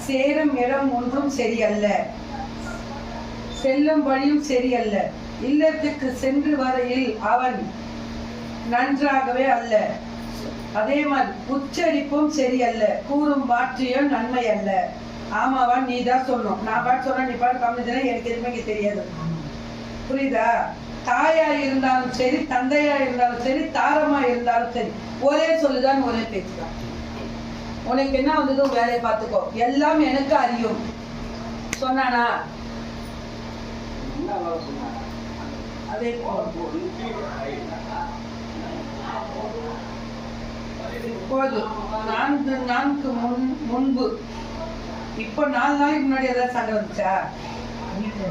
சேரும் இடம் ஒன்றும் சரியல்ல, செல்லும் வழியும் சரியல்ல, இல்லத்துக்கு சென்று வரையில் அவன் நன்றாகவே அல்ல. அதே மாதிரி உச்சரிப்பும் சரியல்ல, கூறும் வார்த்தையும் நன்மை அல்ல. ஆமாவா? நீ தான் சொல்லணும். நான் பாட்டு சொன்னா நீ பாட்டு கம்மிச்சுனா எனக்கு எதுவுமே இங்கே தெரியாது. புரியுதா? தாயா இருந்தாலும் சரி, தந்தையா இருந்தாலும் சரி, தாரமா இருந்தாலும் சரி, ஒரே சொல்லுதான், ஒரே பேச்சுதான். உனக்கு என்ன வந்ததோ வேலையை பார்த்துக்கோ, எல்லாம் எனக்கு அறியும் சொன்னானா? அதே போதும். நான்கு முன்பு இப்போ 4 நாளைக்கு முன்னாடி ஏதாவது சண்டை வந்துச்சா வீட்டுல?